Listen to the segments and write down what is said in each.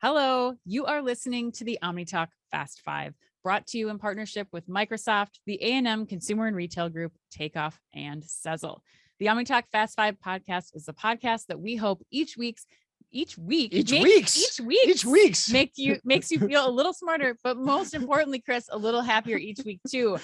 Hello, you are listening to the OmniTalk Fast Five, brought to you in partnership with Microsoft, the A&M Consumer and Retail Group, Takeoff, and Sezzle. The OmniTalk Fast Five podcast is a podcast that we hope each week makes you feel a little smarter, but most importantly, Chris, a little happier each week too.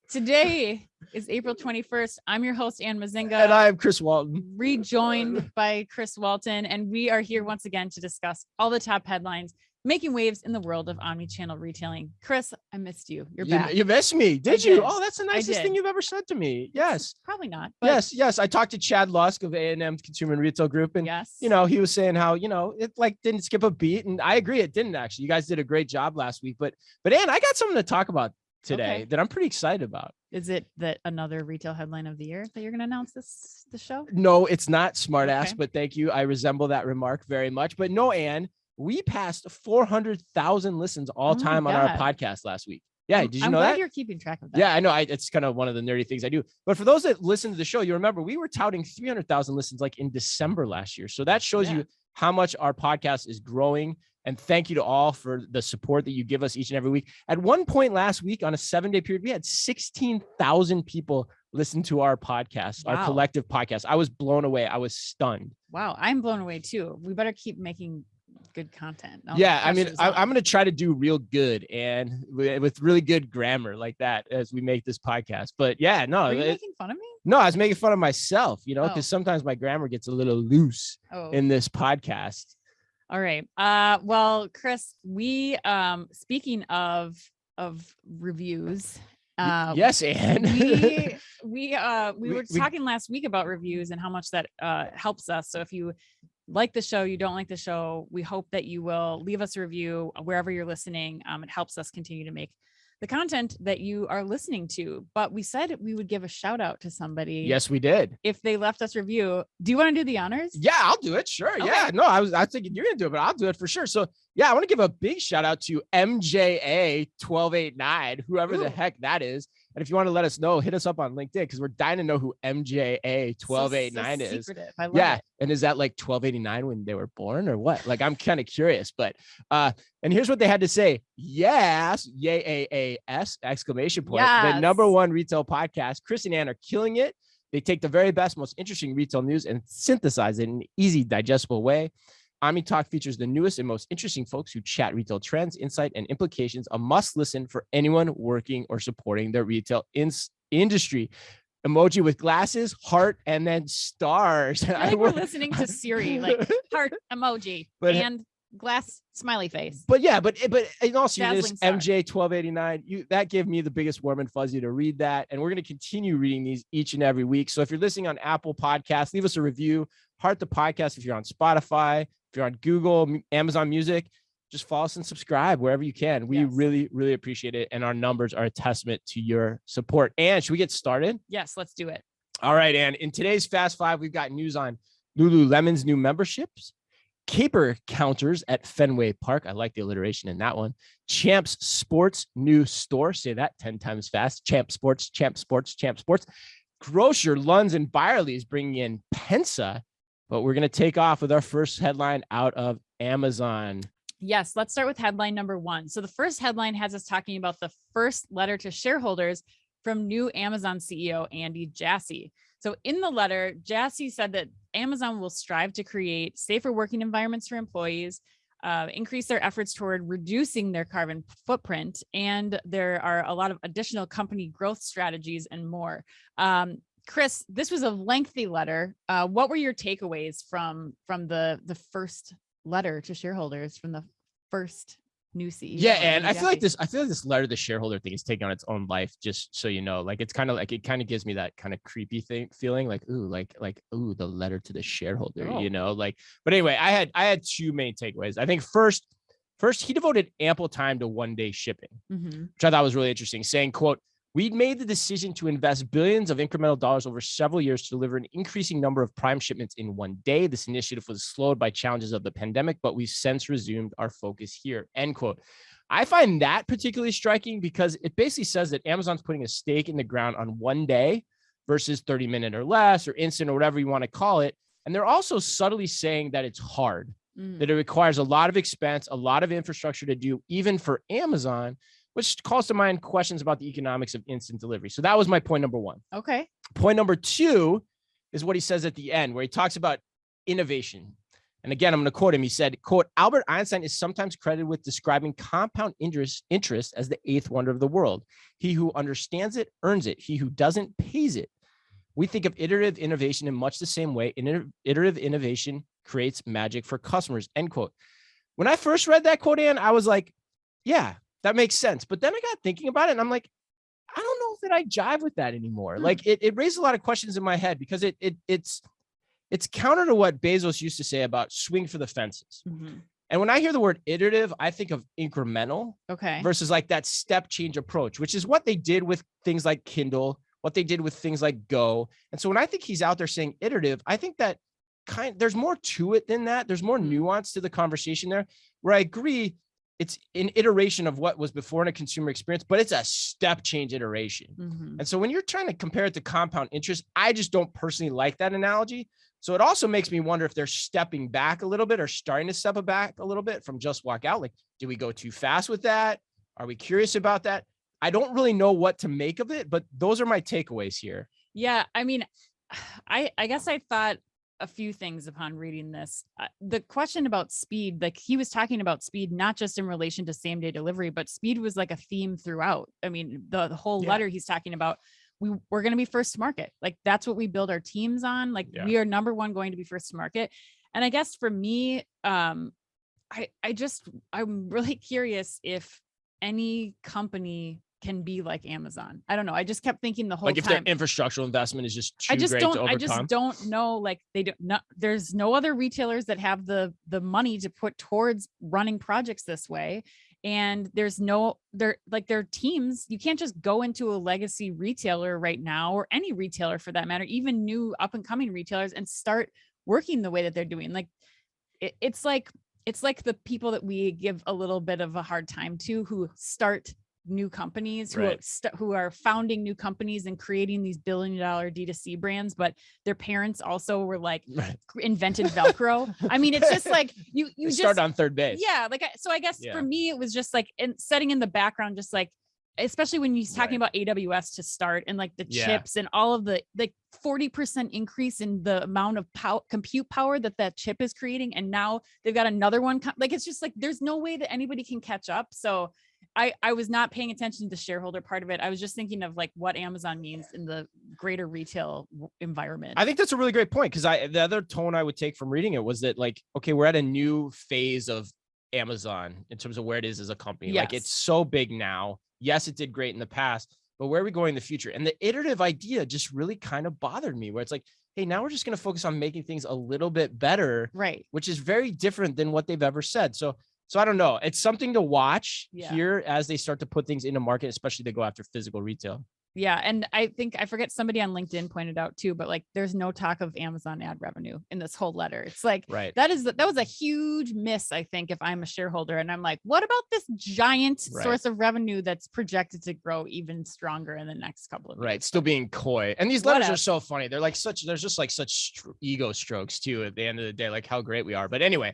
Today is April 21st. I'm your host, Ann Mazinga. And I am Chris Walton. Rejoined by Chris Walton. And we are here once again to discuss all the top headlines making waves in the world of omnichannel retailing. Chris, I missed you. You're back. You missed me. Did you? Oh, that's the nicest thing you've ever said to me. Yes. Probably not. But yes. I talked to Chad Lusk of A&M Consumer and Retail Group. And, he was saying how, it didn't skip a beat. And I agree. It didn't actually. You guys did a great job last week. But Ann, I got something to talk about today that I'm pretty excited about. Is it that another retail headline of the year that you're going to announce the show? No, it's not smartass, but thank you. I resemble that remark very much. But no, Ann, we passed 400,000 listens all time on our podcast last week. Yeah, did you know that? You're keeping track of that. Yeah, I know. It's kind of one of the nerdy things I do. But for those that listen to the show, you remember we were touting 300,000 listens like in December last year. So that shows you how much our podcast is growing. And thank you to all for the support that you give us each and every week. At one point last week on a 7-day period, we had 16,000 people listen to our podcast, our collective podcast. I was blown away. I was stunned. Wow. I'm blown away too. We better keep making good content. I'm going to try to do real good and with really good grammar like that as we make this podcast. But are you making fun of me? No, I was making fun of myself, because sometimes my grammar gets a little loose in this podcast. All right. Well, Chris, we speaking of reviews. Yes, Ann. we were talking last week about reviews and how much that helps us. So if you like the show, you don't like the show, we hope that you will leave us a review wherever you're listening. It helps us continue to make the content that you are listening to. But we said we would give a shout out to somebody. Yes, we did. If they left us review. Do you want to do the honors? Yeah, I'll do it. Sure. Okay. Yeah. No, I was thinking you're gonna do it, but I'll do it for sure. So I want to give a big shout out to MJA1289, whoever the heck that is. And if you want to let us know, hit us up on LinkedIn because we're dying to know who MJA1289 is. I love it. And is that like 1289 when they were born or what? Like, I'm kind of curious, but, and here's what they had to say. Yes. YAAS exclamation point. Yes. The number one retail podcast. Chris and Ann are killing it. They take the very best, most interesting retail news and synthesize it in an easy, digestible way. OmniTalk features the newest and most interesting folks who chat retail trends, insight, and implications. A must listen for anyone working or supporting the retail industry. Emoji with glasses, heart, and then stars. I think we're listening to Siri, like heart emoji and glass smiley face. But in all seriousness, MJ1289, that gave me the biggest warm and fuzzy to read that. And we're going to continue reading these each and every week. So if you're listening on Apple Podcasts, leave us a review. Heart the podcast if you're on Spotify. If you're on Google, Amazon Music, just follow us and subscribe wherever you can. We really, really appreciate it. And our numbers are a testament to your support. And should we get started? Yes, let's do it. All right, Ann. In today's Fast Five, we've got news on Lululemon's new memberships, caper counters at Fenway Park. I like the alliteration in that one. Champs Sports new store. Say that 10 times fast. Champs Sports, Champs Sports, Champs Sports. Grocer Lunds Byerly is bringing in Pensa. But we're going to take off with our first headline out of Amazon. Yes, let's start with headline number one. So the first headline has us talking about the first letter to shareholders from new Amazon CEO Andy Jassy. So in the letter, Jassy said that Amazon will strive to create safer working environments for employees, increase their efforts toward reducing their carbon footprint, and there are a lot of additional company growth strategies and more. Chris, this was a lengthy letter. What were your takeaways from the first letter to shareholders from the first new CEO? Yeah, and I feel like this letter to shareholder thing is taking on its own life. Just so you know, like it kind of gives me that kind of creepy feeling, like ooh, the letter to the shareholder, But anyway, I had two main takeaways. I think first he devoted ample time to one-day shipping, which I thought was really interesting, saying, quote, "We'd made the decision to invest billions of incremental dollars over several years to deliver an increasing number of Prime shipments in one day. This initiative was slowed by challenges of the pandemic, but we've since resumed our focus here." End quote. I find that particularly striking because it basically says that Amazon's putting a stake in the ground on one day versus 30 minute or less or instant or whatever you want to call it. And they're also subtly saying that it's hard. that it requires a lot of expense, a lot of infrastructure to do, even for Amazon, which calls to mind questions about the economics of instant delivery. So that was my point number one. Okay. Point number two is what he says at the end, where he talks about innovation. And again, I'm going to quote him. He said, quote, Albert Einstein is sometimes credited with describing compound interest as the eighth wonder of the world. He who understands it earns it. He who doesn't pays it. We think of iterative innovation in much the same way. Iterative innovation creates magic for customers, end quote. When I first read that quote, Ann, I was like, yeah, that makes sense. But then I got thinking about it and I'm like, I don't know that I jive with that anymore. Like it raised a lot of questions in my head because it's counter to what Bezos used to say about swing for the fences. And when I hear the word iterative, I think of incremental versus like that step change approach, which is what they did with things like Kindle, what they did with things like Go. And so when I think he's out there saying iterative, I think that there's more to it than that. There's more nuance to the conversation there, where I agree it's an iteration of what was before in a consumer experience, but it's a step change iteration. And so when you're trying to compare it to compound interest, I just don't personally like that analogy. So it also makes me wonder if they're stepping back a little bit or starting to step back a little bit from just walk out. Like, did we go too fast with that? Are we curious about that? I don't really know what to make of it, but those are my takeaways here. Yeah. I mean, I guess I thought a few things upon reading this. The question about speed, like he was talking about speed, not just in relation to same day delivery, but speed was like a theme throughout. I mean, the whole letter he's talking about, we're going to be first to market. Like that's what we build our teams on. Like we are number one going to be first to market. And I guess for me, I'm really curious if any company can be like Amazon. I don't know. I just kept thinking the whole time. Like if their infrastructural investment is just too great to overcome. I just don't know. Like there's no other retailers that have the money to put towards running projects this way. And their teams, you can't just go into a legacy retailer right now, or any retailer for that matter, even new up and coming retailers, and start working the way that they're doing. Like it's like the people that we give a little bit of a hard time to, who start new companies, who are founding new companies and creating these billion-dollar D2C brands, but their parents also were like invented Velcro. I mean, it's just like you just start on third base. Yeah. Like, so I guess for me, it was just like setting in the background, just like, especially when he's talking about AWS to start, and like the chips and all of the like 40% increase in the amount of compute power that chip is creating. And now they've got another one. Like, it's just like, there's no way that anybody can catch up. So I was not paying attention to the shareholder part of it. I was just thinking of like what Amazon means in the greater retail environment. I think that's a really great point, because the other tone I would take from reading it was that, like, okay, we're at a new phase of Amazon in terms of where it is as a company. Like, it's so big now. Yes, it did great in the past, but where are we going in the future? And the iterative idea just really kind of bothered me, where it's like, hey, now we're just going to focus on making things a little bit better, right? Which is very different than what they've ever said. So I don't know. It's something to watch here as they start to put things into market, especially to go after physical retail. Yeah. And I think, I forget, somebody on LinkedIn pointed out too, but like, there's no talk of Amazon ad revenue in this whole letter. It's like, that was a huge miss, I think, if I'm a shareholder. And I'm like, what about this giant source of revenue that's projected to grow even stronger in the next couple of years? Still being coy. And these letters are so funny. They're like there's just like such ego strokes too, at the end of the day, like how great we are. But anyway,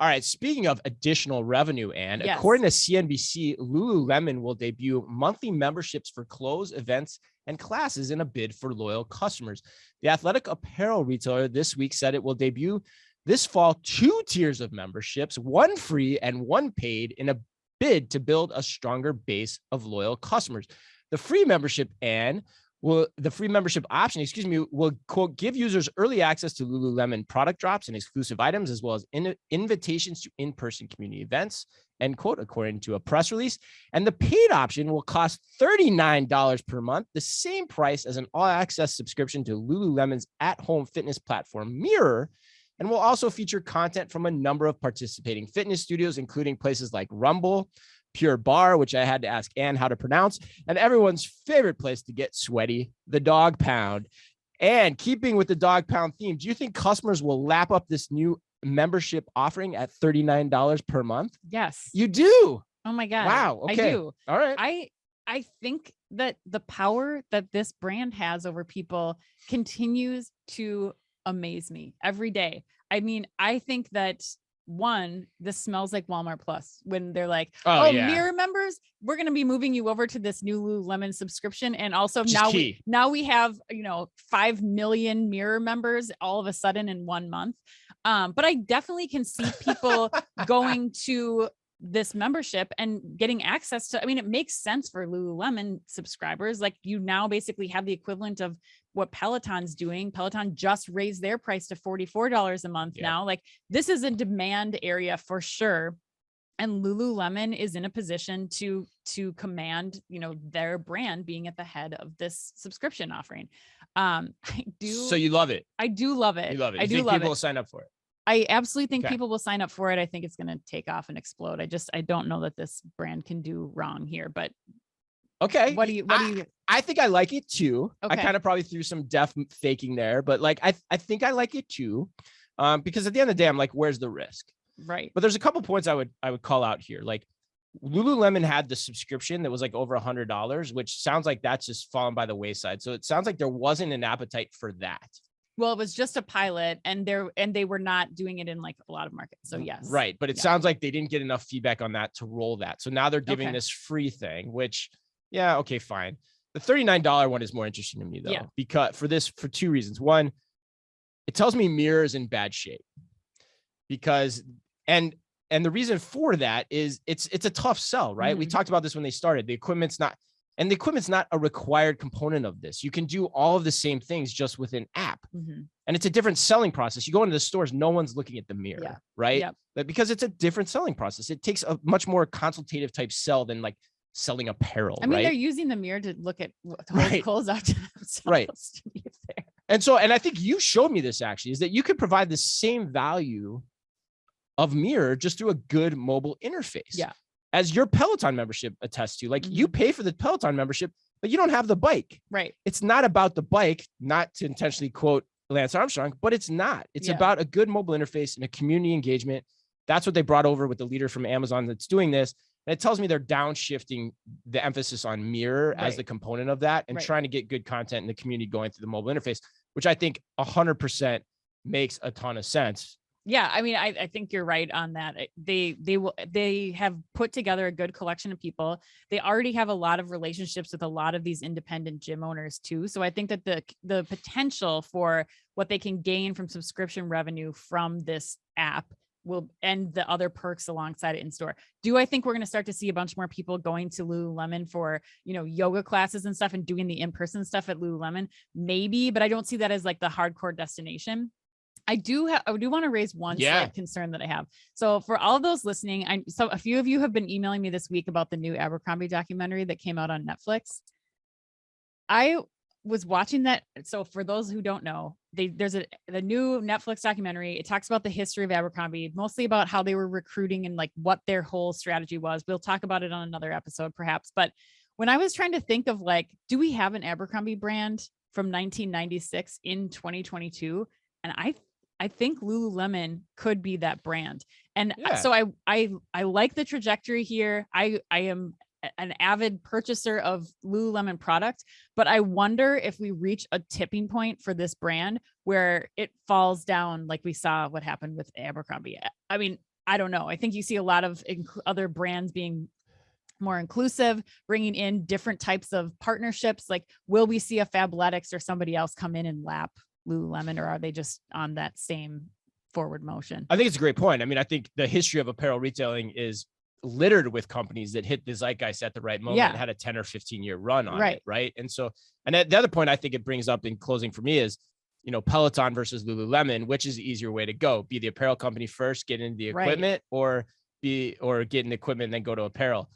all right, speaking of additional revenue, Ann, according to CNBC, Lululemon will debut monthly memberships for clothes, events, and classes in a bid for loyal customers. The athletic apparel retailer this week said it will debut this fall 2 tiers of memberships, one free and one paid, in a bid to build a stronger base of loyal customers. The free membership, the free membership option, will, quote, give users early access to Lululemon product drops and exclusive items, as well as invitations to in-person community events, end quote, according to a press release. And the paid option will cost $39 per month, the same price as an all-access subscription to Lululemon's at-home fitness platform, Mirror, and will also feature content from a number of participating fitness studios, including places like Rumble, Pure Bar, which I had to ask Ann how to pronounce, and everyone's favorite place to get sweaty, the Dog Pound. And keeping with the Dog Pound theme, do you think customers will lap up this new membership offering at $39 per month? Yes. You do? Oh my God. Wow. Okay. I do. All right. I think that the power that this brand has over people continues to amaze me every day. I mean, I think that one, this smells like Walmart Plus when they're like, Oh, oh, yeah. Mirror members, we're going to be moving you over to this new Lululemon subscription. And also Which is now key. we have, 5 million Mirror members all of a sudden in 1 month. But I definitely can see people going to this membership and getting access to, it makes sense for Lululemon subscribers. Like, you now basically have the equivalent of what Peloton's doing. Peloton just raised their price to $44 a month now. Like, this is a demand area for sure. And Lululemon is in a position to command, their brand being at the head of this subscription offering. I do. So you love it. I do love it. You love it. I do love people it. will sign up for it. I absolutely think Okay. people will sign up for it. I think it's going to take off and explode. I don't know that this brand can do wrong here, but okay. What do you? I think I like it too. Okay. I kind of probably threw some deaf faking there, but like, I think I like it too. Because at the end of the day, I'm like, where's the risk? Right. But there's a couple points I would call out here. Like, Lululemon had the subscription that was like over $100, which sounds like that's just fallen by the wayside. So it sounds like there wasn't an appetite for that. Well, it was just a pilot, and they were not doing it in like a lot of markets. So yes. Right. But it sounds like they didn't get enough feedback on that to roll that. So now they're giving this free thing, which, yeah, okay, fine. The $39 one is more interesting to me though, because for two reasons. One, it tells me Mirror is in bad shape because, and the reason for that is it's a tough sell, right? Mm-hmm. We talked about this when they started. The equipment's not a required component of this. You can do all of the same things just with an app. Mm-hmm. And it's a different selling process. You go into the stores, no one's looking at the mirror, right? Yep. But because it's a different selling process. It takes a much more consultative type sell than like selling apparel. They're right? using the mirror to look at what hold clothes out to themselves. Right. To be fair. And I think you showed me this actually, is that you could provide the same value of mirror just through a good mobile interface. Yeah. As your Peloton membership attests to, like you pay for the Peloton membership, but you don't have the bike. Right. It's not about the bike, not to intentionally quote Lance Armstrong, but it's not. It's about a good mobile interface and a community engagement. That's what they brought over with the leader from Amazon that's doing this. And it tells me they're downshifting the emphasis on mirror as the component of that and trying to get good content in the community going through the mobile interface, which I think 100% makes a ton of sense. Yeah, I think you're right on that. They have put together a good collection of people. They already have a lot of relationships with a lot of these independent gym owners too. So I think that the potential for what they can gain from subscription revenue from this app will end the other perks alongside it in store. Do I think we're going to start to see a bunch more people going to Lululemon for, yoga classes and stuff and doing the in-person stuff at Lululemon? Maybe, but I don't see that as like the hardcore destination. I do want to raise one slight concern that I have. So for all of those listening, a few of you have been emailing me this week about the new Abercrombie documentary that came out on Netflix. I was watching that. So for those who don't know, there's the new Netflix documentary. It talks about the history of Abercrombie, mostly about how they were recruiting and like what their whole strategy was. We'll talk about it on another episode perhaps. But when I was trying to think of like, do we have an Abercrombie brand from 1996 in 2022? And I think Lululemon could be that brand. And so I like the trajectory here. I am an avid purchaser of Lululemon product, but I wonder if we reach a tipping point for this brand where it falls down like we saw what happened with Abercrombie. I don't know. I think you see a lot of other brands being more inclusive, bringing in different types of partnerships. Like, will we see a Fabletics or somebody else come in and lap Lululemon, or are they just on that same forward motion? I think it's a great point. I think the history of apparel retailing is littered with companies that hit the zeitgeist at the right moment and had a 10 or 15 year run on it. Right. And so, and the other point I think it brings up in closing for me is, Peloton versus Lululemon, which is the easier way to go? Be the apparel company first, get into the equipment, or get in the equipment and then go to apparel.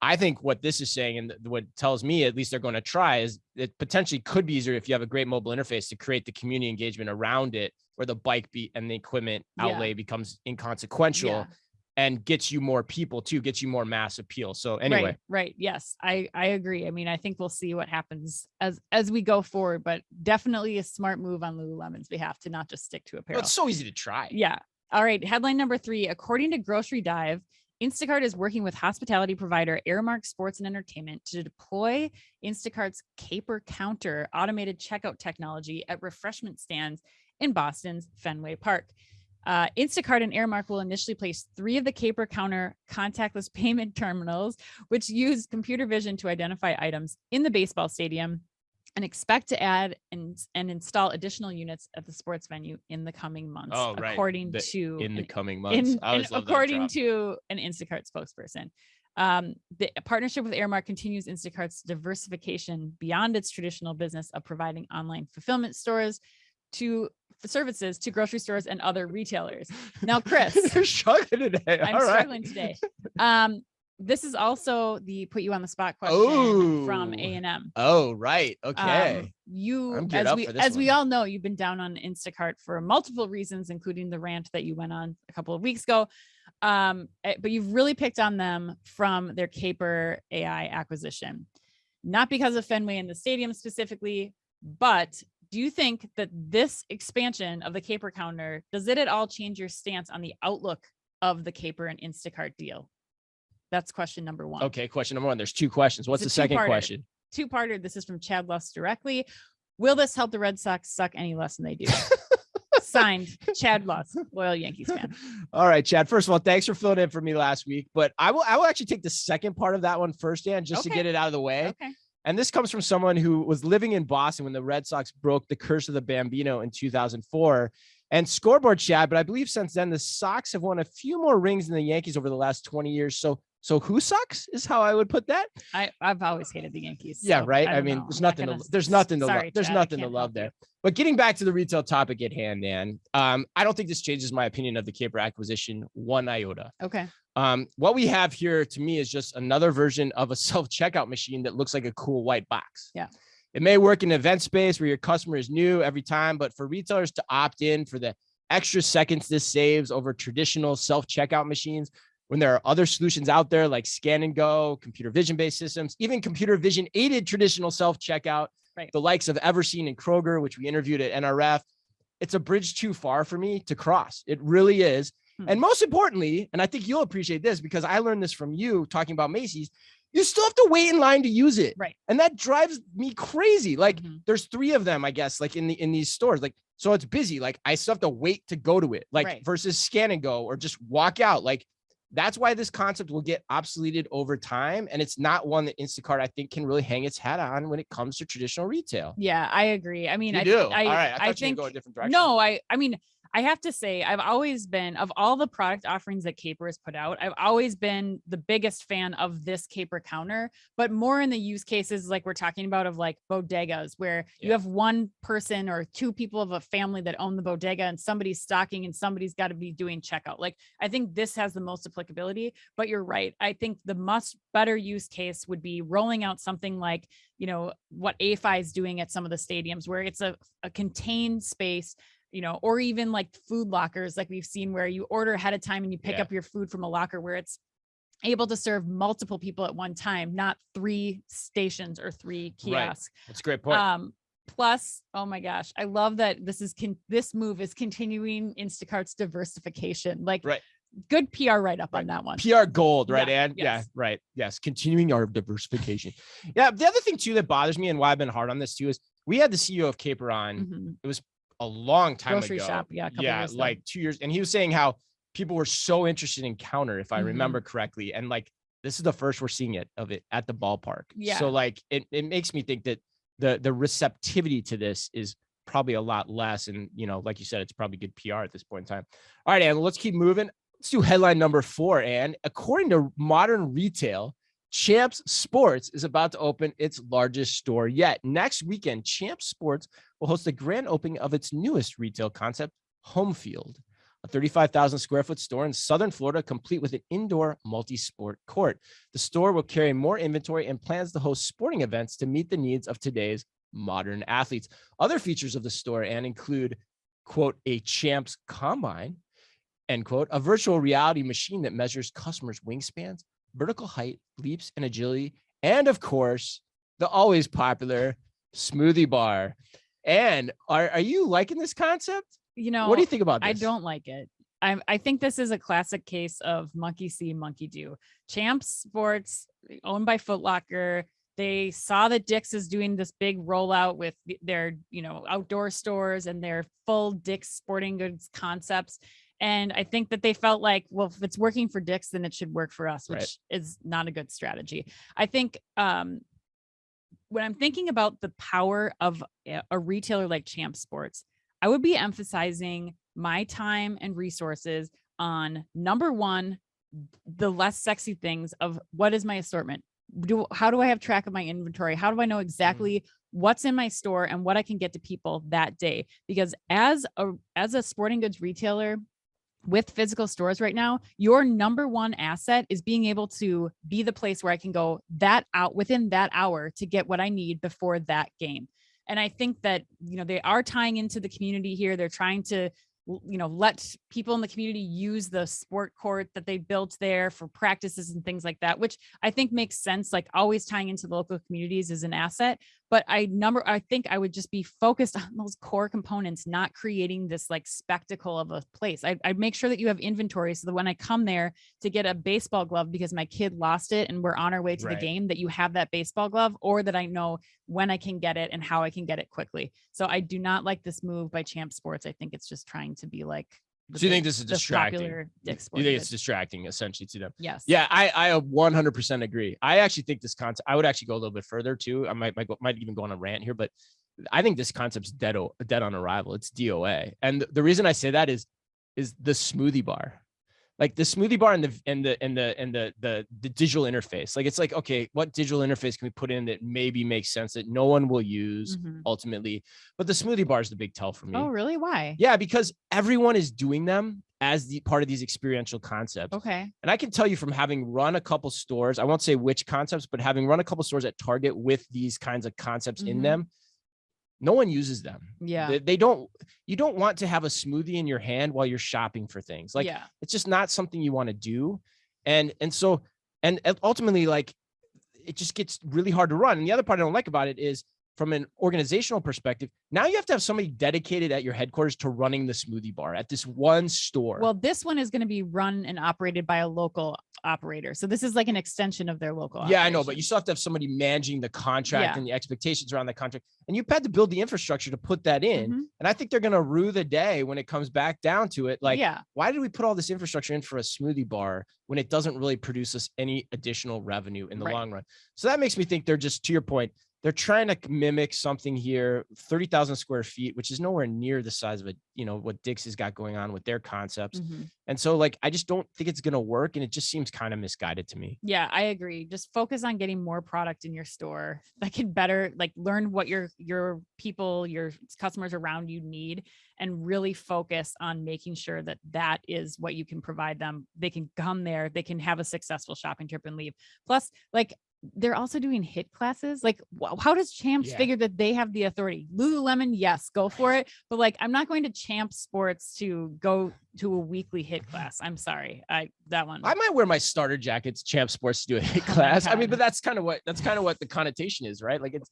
I think what this is saying, and what tells me at least they're going to try, is it potentially could be easier if you have a great mobile interface to create the community engagement around it, where the bike and the equipment outlay becomes inconsequential and gets you more people too, gets you more mass appeal. So anyway. Right. Yes, I agree. I think we'll see what happens as we go forward, but definitely a smart move on Lululemon's behalf to not just stick to apparel. Well, it's so easy to try. Yeah. All right. Headline number 3, according to Grocery Dive, Instacart is working with hospitality provider Airmark Sports and Entertainment to deploy Instacart's Caper Counter automated checkout technology at refreshment stands in Boston's Fenway Park. Instacart and Airmark will initially place 3 of the Caper Counter contactless payment terminals, which use computer vision to identify items in the baseball stadium, and expect to add and install additional units at the sports venue in the coming months. Oh, right. According to in the coming months. I always love that according drop. to an Instacart spokesperson. The partnership with Airmark continues Instacart's diversification beyond its traditional business of providing online fulfillment services to grocery stores and other retailers. Now, Chris, you're struggling today. I'm struggling today. This is also the put you on the spot question from A&M. Oh, right. Okay. As we all know, you've been down on Instacart for multiple reasons, including the rant that you went on a couple of weeks ago. But you've really picked on them from their Caper AI acquisition, not because of Fenway and the stadium specifically, but do you think that this expansion of the Caper Counter, does it at all change your stance on the outlook of the Caper and Instacart deal? That's question number 1. Okay, question number 1. There's 2 questions. What's the second question? Two-parter. This is from Chad Luss directly. Will this help the Red Sox suck any less than they do? Signed, Chad Luss, loyal Yankees fan. All right, Chad. First of all, thanks for filling in for me last week. But I will actually take the second part of that one first, Dan, just to get it out of the way. Okay. And this comes from someone who was living in Boston when the Red Sox broke the curse of the Bambino in 2004. And scoreboard, Chad, but I believe since then the Sox have won a few more rings than the Yankees over the last 20 years. So who sucks is how I would put that. I've always hated the Yankees. Yeah, right. I mean, there's nothing to love there. But getting back to the retail topic at hand, Dan, I don't think this changes my opinion of the Caper acquisition one iota. Okay. What we have here to me is just another version of a self-checkout machine that looks like a cool white box. Yeah. It may work in an event space where your customer is new every time, but for retailers to opt in for the extra seconds this saves over traditional self-checkout machines, when there are other solutions out there like scan and go, computer vision based systems, even computer vision aided traditional self-checkout, the likes of Everseen and Kroger, which we interviewed at NRF, it's a bridge too far for me to cross. It really is. And most importantly, and I think you'll appreciate this because I learned this from you talking about Macy's, you still have to wait in line to use it. Right. And that drives me crazy. Like there's 3 of them, I guess, like in these stores, like, so it's busy. Like I still have to wait to go to it, like versus scan and go or just walk out. Like that's why this concept will get obsoleted over time. And it's not one that Instacart, I think, can really hang its hat on when it comes to traditional retail. Yeah, I agree. I mean, All right. I thought you could go a different direction. No, I mean, I have to say, I've always been, of all the product offerings that Caper has put out, I've always been the biggest fan of this Caper counter, but more in the use cases like we're talking about of like bodegas, where you have one person or 2 people of a family that own the bodega and somebody's stocking and somebody's got to be doing checkout. Like, I think this has the most applicability, but you're right. I think the better use case would be rolling out something like, you know, what AFI is doing at some of the stadiums where it's a contained space, you know, or even like food lockers, like we've seen where you order ahead of time and you pick up your food from a locker where it's able to serve multiple people at one time, not 3 stations or 3 kiosks. Right. That's a great point. Plus, oh my gosh, I love that this move is continuing Instacart's diversification. Like, good PR write-up on that one. PR gold, right, Ann? Yes. Yeah, right. Yes, continuing our diversification. The other thing too that bothers me and why I've been hard on this too is we had the CEO of Caper on. It was a long time grocery ago. Shop, years like 2 years, and he was saying how people were so interested in counter, if I remember correctly, and like this is the first we're seeing of it at the ballpark. So like it makes me think that the receptivity to this is probably a lot less, and you know, like you said, it's probably good PR at this point in time. All right, Ann, let's keep moving. Let's do headline number 4. Ann, according to Modern Retail, Champs Sports is about to open its largest store yet. Next weekend, Champs Sports will host the grand opening of its newest retail concept, Home Field, a 35,000 square foot store in Southern Florida, complete with an indoor multi-sport court. The store will carry more inventory and plans to host sporting events to meet the needs of today's modern athletes. Other features of the store include, quote, a Champs Combine, end quote, a virtual reality machine that measures customers' wingspans, vertical height, leaps, and agility, and of course, the always popular smoothie bar. And are you liking this concept? You know, what do you think about this? I don't like it. I think this is a classic case of monkey see, monkey do. Champs Sports, owned by Foot Locker, they saw that Dick's is doing this big rollout with their, you know, outdoor stores and their full Dick's sporting goods concepts. And I think that they felt like, well, if it's working for Dick's, then it should work for us, which Right. is not a good strategy. I think when I'm thinking about the power of a retailer like Champ Sports, I would be emphasizing my time and resources on number one, the less sexy things of what is my assortment? How do I have track of my inventory? How do I know exactly what's in my store and what I can get to people that day? Because as a sporting goods retailer with physical stores right now, your number one asset is being able to be the place where I can go within that hour to get what I need before that game. And I think that, they are tying into the community here. They're trying to, let people in the community use the sport court that they built there for practices and things like that, which I think makes sense. Like always tying into the local communities is an asset. But I think I would just be focused on those core components, not creating this like spectacle of a place. I'd make sure that you have inventory so that when I come there to get a baseball glove because my kid lost it and we're on our way to the game, that you have that baseball glove, or that I know when I can get it and how I can get it quickly. So I do not like this move by Champ Sports. I think it's just trying to be like, so you think this is distracting? You think it's distracting essentially to them? Yes. Yeah, I 100% agree. I actually think this concept, I would actually go a little bit further too. I might even go on a rant here, but I think this concept's dead on arrival. It's DOA. And the reason I say that is the smoothie bar. Like the smoothie bar and the digital interface. Like it's like, okay, what digital interface can we put in that maybe makes sense that no one will use ultimately? But the smoothie bar is the big tell for me. Oh, really? Why? Yeah, because everyone is doing them as the part of these experiential concepts. Okay. And I can tell you from having run a couple stores, I won't say which concepts, but having run a couple stores at Target with these kinds of concepts in them, no one uses them. Yeah. You don't want to have a smoothie in your hand while you're shopping for things. Like it's just not something you want to do. And ultimately, like it just gets really hard to run. And the other part I don't like about it is from an organizational perspective, now you have to have somebody dedicated at your headquarters to running the smoothie bar at this one store. Well, this one is going to be run and operated by a local operator. So this is like an extension of their local operation. I know, but you still have to have somebody managing the contract and the expectations around the contract. And you've had to build the infrastructure to put that in. And I think they're going to rue the day when it comes back down to it. Like, why did we put all this infrastructure in for a smoothie bar when it doesn't really produce us any additional revenue in the long run? So that makes me think they're just, to your point, they're trying to mimic something here, 30,000 square feet, which is nowhere near the size of what Dick's has got going on with their concepts. And so like, I just don't think it's going to work. And it just seems kind of misguided to me. Yeah, I agree. Just focus on getting more product in your store that can better like learn what your people, your customers around you need, and really focus on making sure that is what you can provide them. They can come there, they can have a successful shopping trip and leave. Plus, like, they're also doing hit classes. Like, how does Champs figure that they have the authority? Lululemon, yes, go for it. But like, I'm not going to Champ Sports to go to a weekly hit class. I'm sorry. I might wear my starter jackets, Champ Sports, to do a hit class. I mean, but that's kind of what the connotation is, right? Like it's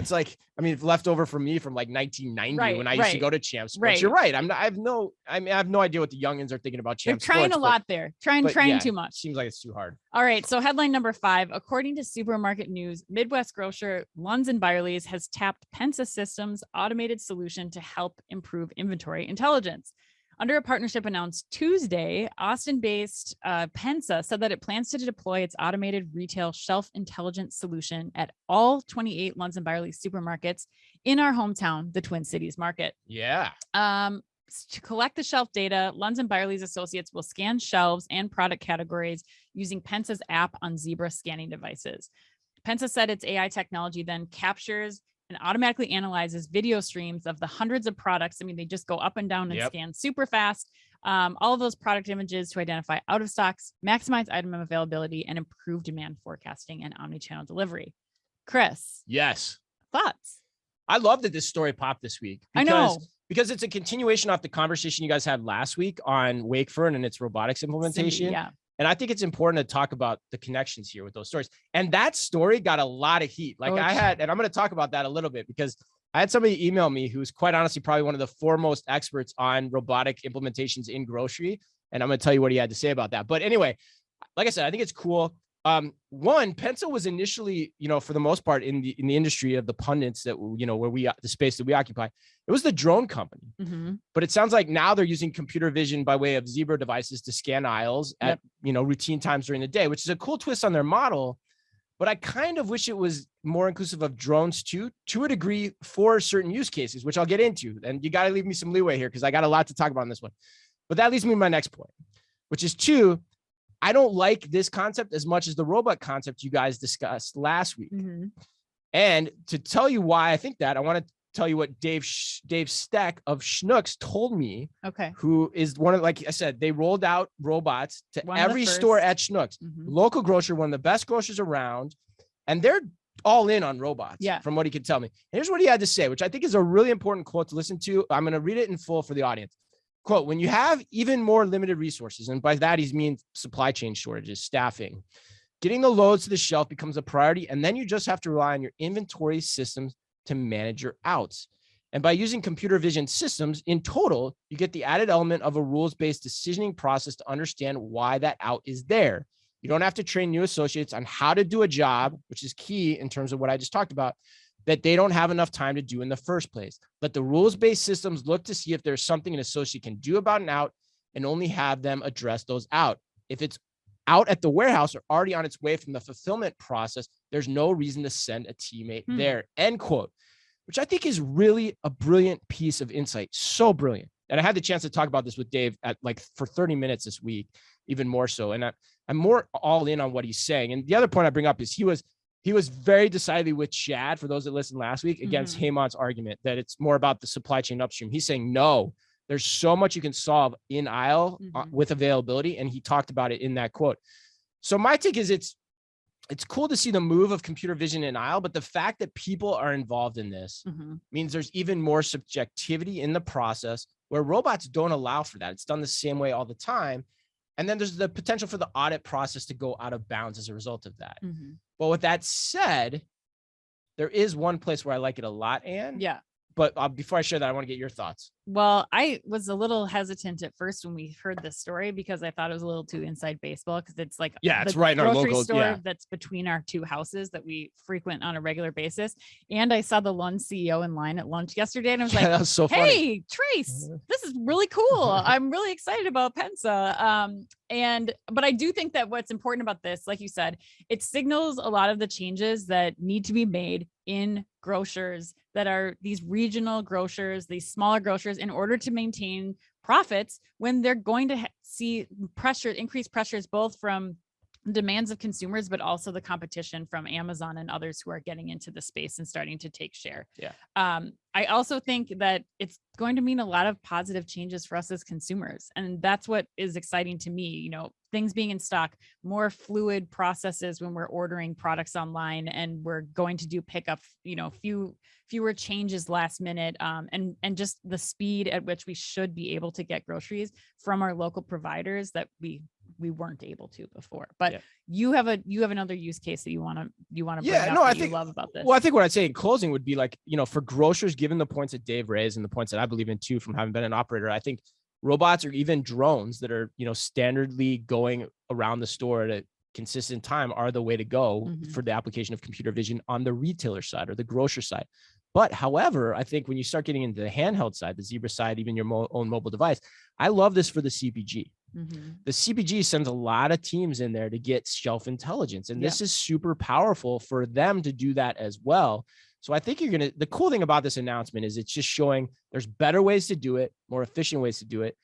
like, I mean, left over from me from like 1990 when I used to go to Champ Sports. You're right. I have no idea what the youngins are thinking about Champ Sports. They're trying a lot there. Trying too much. Seems like it's too hard. All right. So headline number 5, according to Supermarket News, Midwest grocer Lunds Byerly has tapped Pensa Systems' automated solution to help improve inventory intelligence. Under a partnership announced Tuesday, Austin-based Pensa said that it plans to deploy its automated retail shelf intelligence solution at all 28 Lunds Byerly supermarkets in our hometown, the Twin Cities market. Yeah. To collect the shelf data, Lunds Byerly's associates will scan shelves and product categories using Pensa's app on Zebra scanning devices. Pensa said its AI technology then captures and automatically analyzes video streams of the hundreds of products. I mean, they just go up and down and scan super fast. All of those product images to identify out of stocks, maximize item availability, and improve demand forecasting and omnichannel delivery. Chris. Yes. Thoughts? I love that this story popped this week. I know. Because it's a continuation off the conversation you guys had last week on Wakefern and its robotics implementation. Yeah. And I think it's important to talk about the connections here with those stories. And that story got a lot of heat. Like and I'm going to talk about that a little bit because I had somebody email me who's quite honestly probably one of the foremost experts on robotic implementations in grocery. And I'm going to tell you what he had to say about that. But anyway, like I said, I think it's cool. One, Pensa was initially, for the most part in the industry of the pundits that, where the space that we occupy, it was the drone company. But it sounds like now they're using computer vision by way of Zebra devices to scan aisles at, routine times during the day, which is a cool twist on their model. But I kind of wish it was more inclusive of drones too, to a degree for certain use cases, which I'll get into. And you got to leave me some leeway here because I got a lot to talk about on this one. But that leads me to my next point, which is two, I don't like this concept as much as the robot concept you guys discussed last week. And to tell you why I think that, I want to tell you what Dave Steck of Schnucks told me. Okay. Who is one of, like I said, they rolled out robots to every store at Schnucks, local grocer, one of the best grocers around. And they're all in on robots, from what he could tell me. And here's what he had to say, which I think is a really important quote to listen to. I'm going to read it in full for the audience. Quote, when you have even more limited resources, and by that he means supply chain shortages, staffing, getting the loads to the shelf becomes a priority. And then you just have to rely on your inventory systems to manage your outs. And by using computer vision systems in total, you get the added element of a rules-based decisioning process to understand why that out is there. You don't have to train new associates on how to do a job, which is key in terms of what I just talked about, that they don't have enough time to do in the first place. Let the rules-based systems look to see if there's something an associate can do about an out and only have them address those out. If it's out at the warehouse or already on its way from the fulfillment process, there's no reason to send a teammate there, end quote, which I think is really a brilliant piece of insight. So brilliant. And I had the chance to talk about this with Dave for 30 minutes this week, even more so. And I'm more all in on what he's saying. And the other point I bring up is he was very decidedly with Chad, for those that listened last week, against Heyman's argument that it's more about the supply chain upstream. He's saying, no, there's so much you can solve in aisle with availability. And he talked about it in that quote. So my take is it's cool to see the move of computer vision in aisle, but the fact that people are involved in this means there's even more subjectivity in the process where robots don't allow for that. It's done the same way all the time. And then there's the potential for the audit process to go out of bounds as a result of that. But with that said, there is one place where I like it a lot, Anne. Yeah. But before I share that, I want to get your thoughts. Well, I was a little hesitant at first when we heard this story because I thought it was a little too inside baseball because it's like it's right in our local store that's between our two houses that we frequent on a regular basis. And I saw the Lunds CEO in line at lunch yesterday, and I was like, that was so funny. Hey, Trace, this is really cool. I'm really excited about Pensa. But I do think that what's important about this, like you said, it signals a lot of the changes that need to be made in grocers that are these regional grocers, these smaller grocers, in order to maintain profits when they're going to see increased pressures, both from demands of consumers, but also the competition from Amazon and others who are getting into the space and starting to take share. I also think that it's going to mean a lot of positive changes for us as consumers. And that's what is exciting to me, things being in stock, more fluid processes when we're ordering products online and we're going to do pickup, fewer changes last minute, and just the speed at which we should be able to get groceries from our local providers that we weren't able to before. But you have another use case that you want to bring up that you love about this. Well, I think what I'd say in closing would be like, for grocers, given the points that Dave raised and the points that I believe in too, from having been an operator, I think robots or even drones that are, standardly going around the store at a consistent time are the way to go for the application of computer vision on the retailer side or the grocer side. But however, I think when you start getting into the handheld side, the Zebra side, even your own mobile device, I love this for the CPG. The CPG sends a lot of teams in there to get shelf intelligence. And this is super powerful for them to do that as well. So I think the cool thing about this announcement is it's just showing there's better ways to do it, more efficient ways to do it.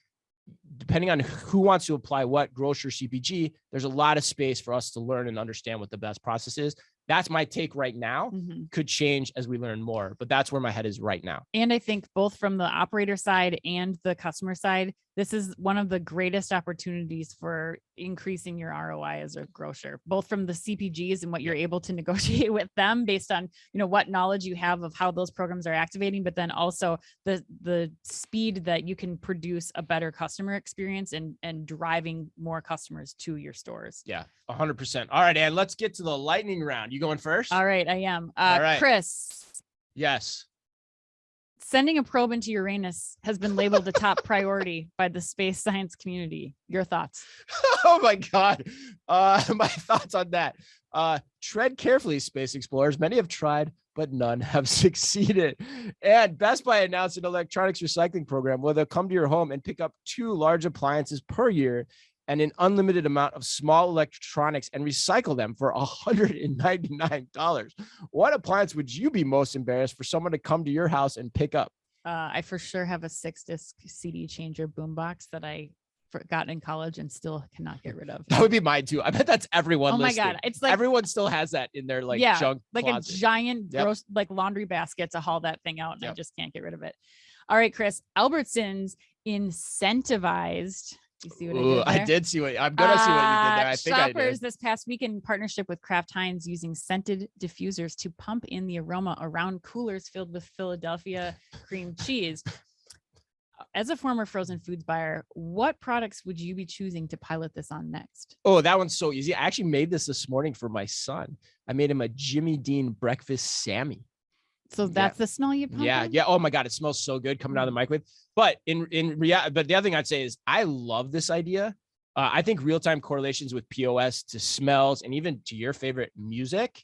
Depending on who wants to apply what, grocer, CPG, there's a lot of space for us to learn and understand what the best process is. That's my take right now. Could change as we learn more, but that's where my head is right now. And I think both from the operator side and the customer side, this is one of the greatest opportunities for increasing your ROI as a grocer, both from the CPGs and what you're able to negotiate with them based on, what knowledge you have of how those programs are activating, but then also the speed that you can produce a better customer experience and driving more customers to your stores. Yeah, 100%. All right, Ann, let's get to the lightning round. You going first? All right, I am. All right. Chris. Yes. Sending a probe into Uranus has been labeled a top priority by the space science community. Your thoughts? Oh my God. My thoughts on that. Tread carefully, space explorers. Many have tried, but none have succeeded. And Best Buy announced an electronics recycling program where they'll come to your home and pick up 2 large appliances per year and an unlimited amount of small electronics and recycle them for $199. What appliance would you be most embarrassed for someone to come to your house and pick up? I for sure have a 6-disc CD changer boombox that I forgot in college and still cannot get rid of. That would be mine too. I bet that's everyone. Oh my listening. God. It's like everyone still has that in their junk like closet. A giant gross laundry basket to haul that thing out. And I just can't get rid of it. All right, Chris, Albertsons incentivized. You see what I did there? I did see what I'm gonna see what you did there. I think shoppers I did. this past week in partnership with Kraft Heinz using scented diffusers to pump in the aroma around coolers filled with Philadelphia cream cheese. As a former frozen foods buyer, what products would you be choosing to pilot this on next? Oh, that one's so easy. I actually made this morning for my son. I made him a Jimmy Dean breakfast Sammy. So that's the smell you pump in? Yeah. Oh my God, it smells so good coming out of the microwave. But but the other thing I'd say is I love this idea. I think real-time correlations with POS to smells and even to your favorite music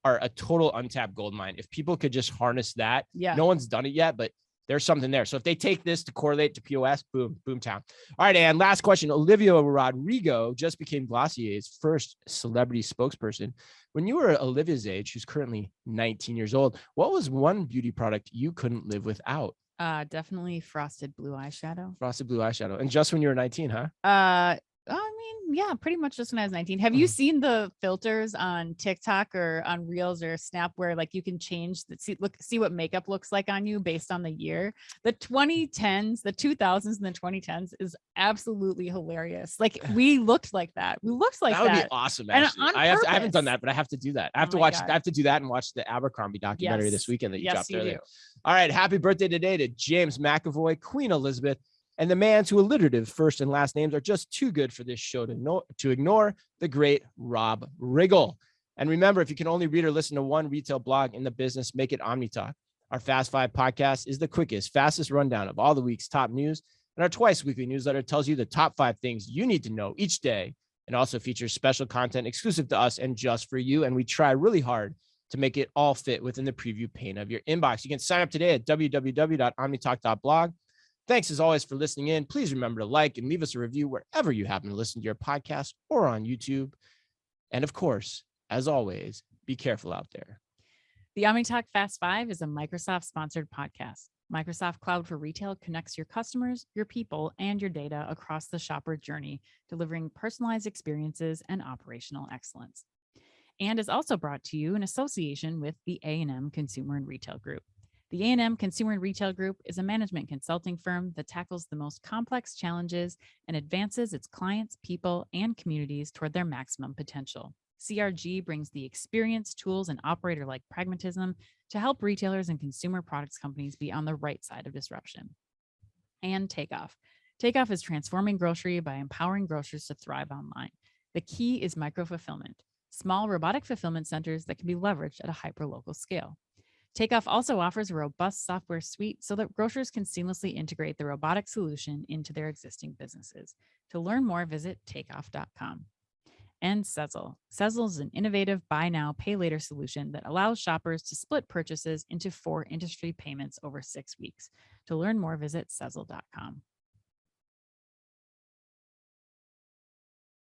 are a total untapped goldmine. If people could just harness that, no one's done it yet, but there's something there. So if they take this to correlate to POS, boom, boom town. All right, and last question. Olivia Rodrigo just became Glossier's first celebrity spokesperson. When you were Olivia's age, who's currently 19 years old, what was one beauty product you couldn't live without? Definitely frosted blue eyeshadow. Frosted blue eyeshadow. And just when you were 19, huh? I mean, yeah, pretty much just when I was 19. Have you seen the filters on TikTok or on Reels or Snap where like you can change see what makeup looks like on you based on the year? The 2010s, the 2000s and the 2010s is absolutely hilarious. Like we looked like that. We looked like that. That would be awesome. Actually, I haven't done that, but I have to do that. I have to do that and watch the Abercrombie documentary this weekend that you dropped earlier. All right. Happy birthday today to James McAvoy, Queen Elizabeth, and the man's whose alliterative first and last names are just too good for this show to ignore, the great Rob Riggle. And remember, if you can only read or listen to one retail blog in the business, make it OmniTalk. Our Fast Five podcast is the quickest, fastest rundown of all the week's top news. And our twice weekly newsletter tells you the top 5 things you need to know each day, and also features special content exclusive to us and just for you. And we try really hard to make it all fit within the preview pane of your inbox. You can sign up today at www.omnitalk.blog. Thanks as always for listening in. Please remember to like and leave us a review wherever you happen to listen to your podcast or on YouTube. And of course, as always, be careful out there. The OmniTalk Fast 5 is a Microsoft sponsored podcast. Microsoft Cloud for Retail connects your customers, your people, and your data across the shopper journey, delivering personalized experiences and operational excellence. And is also brought to you in association with the A&M Consumer and Retail Group. The A&M Consumer and Retail Group is a management consulting firm that tackles the most complex challenges and advances its clients, people, and communities toward their maximum potential. CRG brings the experience, tools, and operator-like pragmatism to help retailers and consumer products companies be on the right side of disruption. And Takeoff. Takeoff is transforming grocery by empowering grocers to thrive online. The key is micro-fulfillment, small robotic fulfillment centers that can be leveraged at a hyper-local scale. Takeoff also offers a robust software suite so that grocers can seamlessly integrate the robotic solution into their existing businesses. To learn more, visit takeoff.com. And Sezzle. Sezzle is an innovative buy now, pay later solution that allows shoppers to split purchases into 4 industry payments over 6 weeks. To learn more, visit Sezzle.com.